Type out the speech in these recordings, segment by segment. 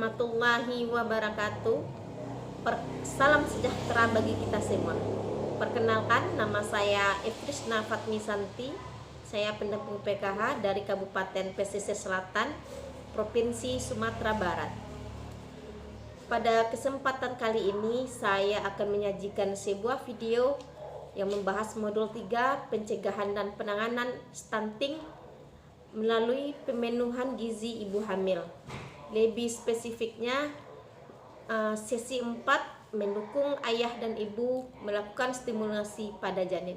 warahmatullahi wabarakatuh. Salam sejahtera bagi kita semua. Perkenalkan, nama saya Efrisna Fatmi Santi. Saya pendamping PKH dari Kabupaten Pesisir Selatan, Provinsi Sumatera Barat. Pada kesempatan kali ini saya akan menyajikan sebuah video yang membahas modul 3 pencegahan dan penanganan stunting melalui pemenuhan gizi ibu hamil. Lebih spesifiknya sesi 4 mendukung ayah dan ibu melakukan stimulasi pada janin.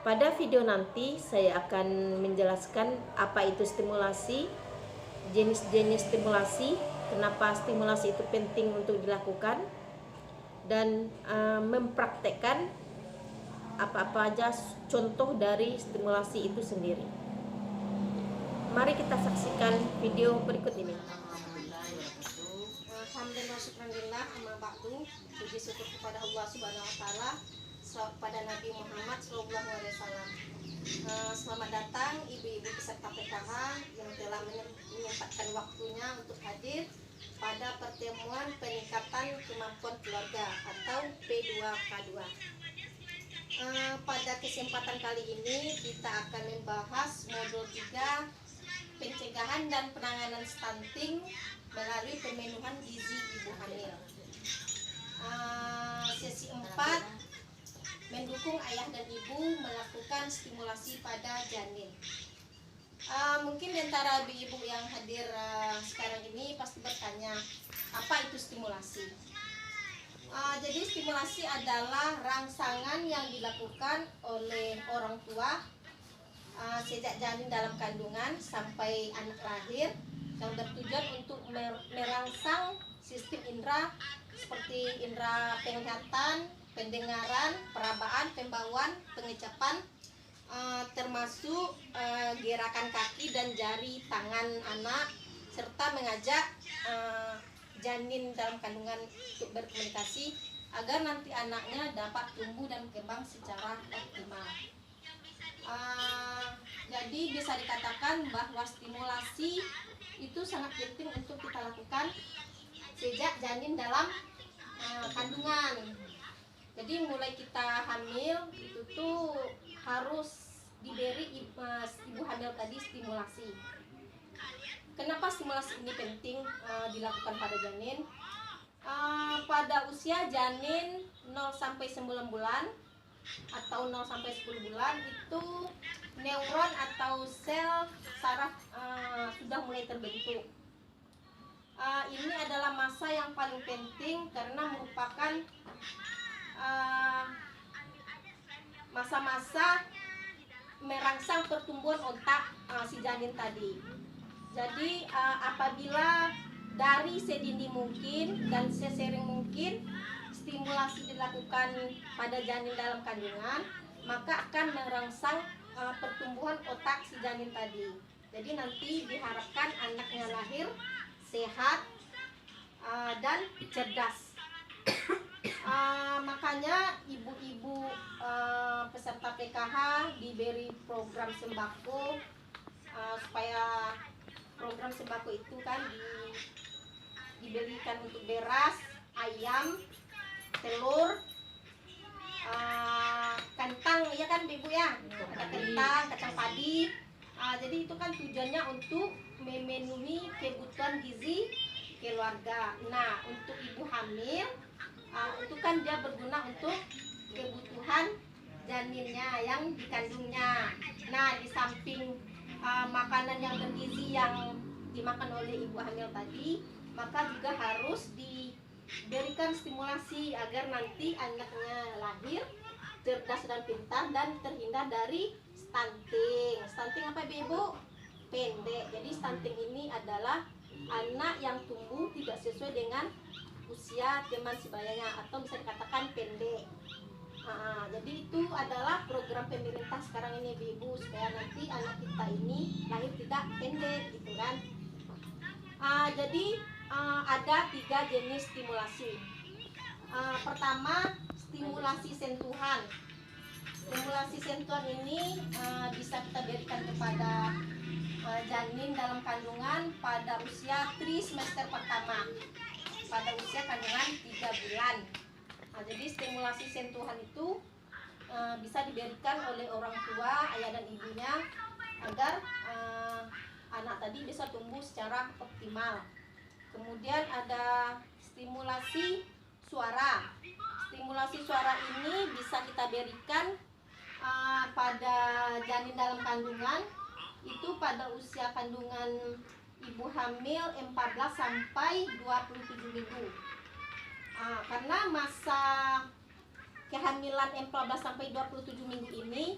Pada video nanti saya akan menjelaskan apa itu stimulasi, jenis-jenis stimulasi, kenapa stimulasi itu penting untuk dilakukan, dan mempraktekkan apa-apa aja contoh dari stimulasi itu sendiri. Mari kita saksikan video berikut ini. Alhamdulillah, syukurillah, amma ba'du. Puji syukur kepada Allah Subhanahu wa taala, kepada Nabi Muhammad sallallahu alaihi wasallam. Selamat datang ibu-ibu peserta PKH yang telah menyempatkan waktunya untuk hadir pada pertemuan peningkatan kemampuan keluarga atau P2K2. Pada kesempatan kali ini kita akan membahas modul 3 pencegahan dan penanganan stunting melalui pemenuhan gizi ibu hamil. Sesi 4 mendukung ayah dan ibu melakukan stimulasi pada janin. Mungkin di antara ibu-ibu yang hadir sekarang ini pasti bertanya, apa itu stimulasi? Jadi stimulasi adalah rangsangan yang dilakukan oleh orang tua sejak janin dalam kandungan sampai anak lahir, yang bertujuan untuk merangsang sistem indera seperti indera penglihatan, pendengaran, perabaan, pembauan, pengecapan, termasuk gerakan kaki dan jari tangan anak, serta mengajak janin dalam kandungan untuk berkomunikasi agar nanti anaknya dapat tumbuh dan berkembang secara optimal. Jadi bisa dikatakan bahwa stimulasi itu sangat penting untuk kita lakukan sejak janin dalam kandungan. Jadi mulai kita hamil itu tuh harus diberi ibu hamil tadi stimulasi. Kenapa stimulasi ini penting dilakukan pada janin? Pada usia janin 0 sampai 9 bulan atau 0 sampai 10 bulan itu neuron atau sel saraf sudah mulai terbentuk. Ini adalah masa yang paling penting karena merupakan masa-masa merangsang pertumbuhan otak si janin tadi. Jadi apabila dari sedini mungkin dan sesering mungkin stimulasi dilakukan pada janin dalam kandungan, maka akan merangsang pertumbuhan otak si janin tadi. Jadi nanti diharapkan anaknya lahir sehat dan cerdas. Makanya ibu-ibu peserta PKH diberi program sembako supaya program sembako itu kan diberikan untuk beras, ayam, telur, kentang, ya kan ibu ya, ada kentang, kacang padi. Jadi itu kan tujuannya untuk memenuhi kebutuhan gizi keluarga. Nah, untuk ibu hamil itu kan dia berguna untuk kebutuhan janinnya yang dikandungnya. Nah, di samping makanan yang bergizi yang dimakan oleh ibu hamil tadi, maka juga harus diberikan stimulasi agar nanti anaknya lahir cerdas dan pintar dan terhindar dari stunting. Stunting apa ibu? Pendek. Jadi stunting ini adalah anak yang tumbuh tidak sesuai dengan usia teman sebayanya atau bisa dikatakan pendek. Jadi itu adalah program pemerintah sekarang ini ibu, supaya nanti anak kita ini lahir tidak pendek gitu kan. Jadi ada 3 jenis stimulasi. Pertama, stimulasi sentuhan. Stimulasi sentuhan ini bisa kita berikan kepada janin dalam kandungan pada usia trimester pertama, pada usia kandungan 3 bulan. Nah, jadi stimulasi sentuhan itu bisa diberikan oleh orang tua, ayah dan ibunya, agar anak tadi bisa tumbuh secara optimal. Kemudian ada stimulasi suara. Stimulasi suara ini bisa kita berikan pada janin dalam kandungan, itu pada usia kandungan ibu hamil 14 sampai 27 minggu. Karena masa kehamilan 14 sampai 27 minggu ini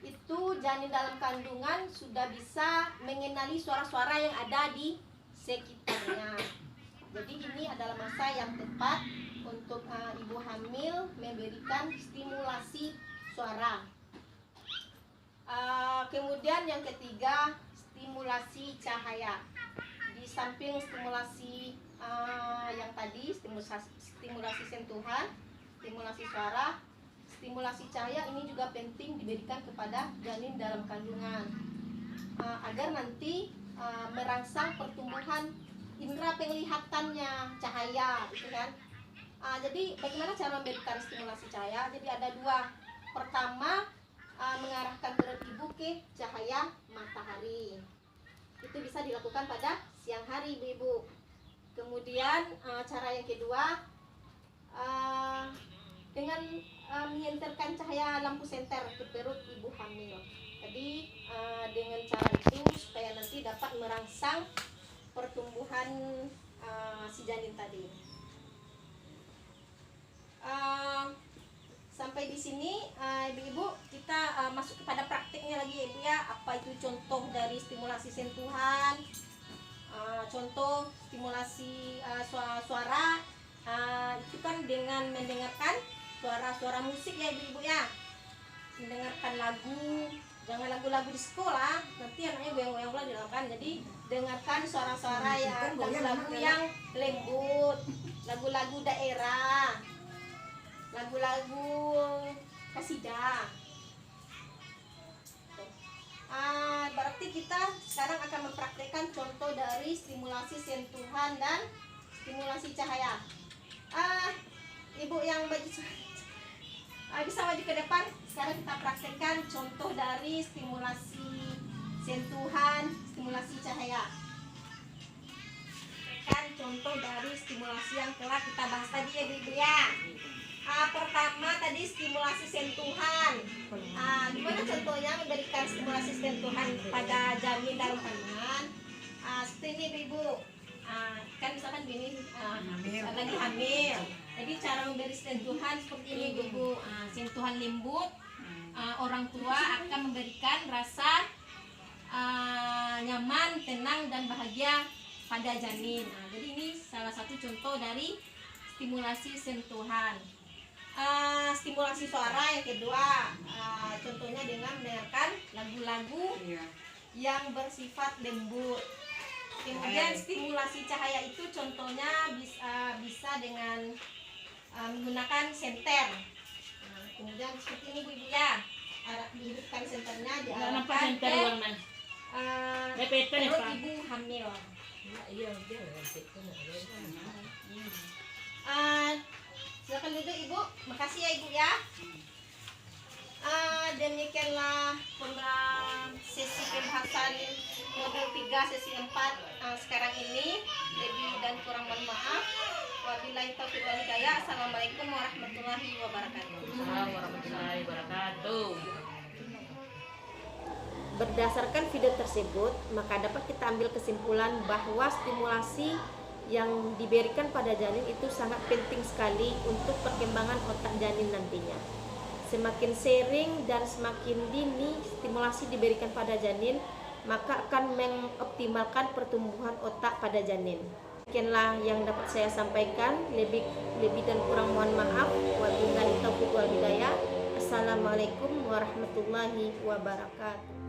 itu janin dalam kandungan sudah bisa mengenali suara-suara yang ada di sekitarnya. Jadi ini adalah masa yang tepat untuk ibu hamil memberikan stimulasi suara. Kemudian yang ketiga, stimulasi cahaya. Di samping stimulasi yang tadi, stimulasi sentuhan, stimulasi suara, stimulasi cahaya ini juga penting diberikan kepada janin dalam kandungan, agar nanti merangsang pertumbuhan indera penglihatannya, cahaya, gitu kan. Jadi bagaimana cara memberikan stimulasi cahaya? Jadi ada dua. Pertama, mengarahkan perut ibu ke cahaya matahari. Itu bisa dilakukan pada siang hari, ibu-ibu. Kemudian cara yang kedua, dengan menyenterkan cahaya lampu senter ke perut ibu hamil. Jadi dengan cara itu supaya nanti dapat merangsang pertumbuhan si janin tadi. Sampai di sini ibu-ibu, kita masuk kepada praktiknya lagi ya ibu ya. Apa itu contoh dari stimulasi sentuhan, contoh stimulasi suara. Itu kan dengan mendengarkan suara-suara musik ya ibu-ibu ya. Mendengarkan lagu, jangan lagu-lagu di sekolah, nanti anaknya goyang-goyang pula di dalam kan. Jadi dengarkan suara-suara yang lagu-lagu yang lembut, lagu-lagu daerah, lagu-lagu kasidah. Berarti kita sekarang akan mempraktekkan contoh dari stimulasi sentuhan dan stimulasi cahaya. Ibu yang baju bisa maju ke depan. Sekarang kita praktekkan contoh dari stimulasi sentuhan, stimulasi cahaya. Contoh dari stimulasi yang telah kita bahas tadi ya ibu ya. Pertama tadi stimulasi sentuhan. Gimana contohnya memberikan stimulasi sentuhan pada janin dalam kandungan? Seperti ini ibu. Kan misalkan gini, lagi hamil. Jadi cara memberi sentuhan seperti ini ibu. Sentuhan lembut. Orang tua akan memberikan rasa nyaman, tenang dan bahagia pada janin. Jadi ini salah satu contoh dari stimulasi sentuhan. Stimulasi suara yang kedua, contohnya dengan mendengarkan lagu-lagu yang bersifat lembut. Kemudian stimulasi cahaya itu contohnya bisa dengan menggunakan senter. Kemudian seperti ini ibu ya, dihidupkan senternya, diarahkan ke perut ibu hamil. Silakan duduk ibu. Makasih ya ibu ya. Demikianlah sesi pembahasan modul 3 sesi 4 sekarang ini. Lebih dan kurang mohon maaf. Wabillahi taufiq wal hidayah. Assalamualaikum warahmatullahi wabarakatuh. Warahmatullahi wabarakatuh. Berdasarkan video tersebut, maka dapat kita ambil kesimpulan bahwa stimulasi yang diberikan pada janin itu sangat penting sekali untuk perkembangan otak janin nantinya. Semakin sering dan semakin dini stimulasi diberikan pada janin, maka akan mengoptimalkan pertumbuhan otak pada janin. Demikianlah yang dapat saya sampaikan. Lebih dan kurang mohon maaf. Wabillahi taufiq wal hidayah. Assalamualaikum warahmatullahi wabarakatuh.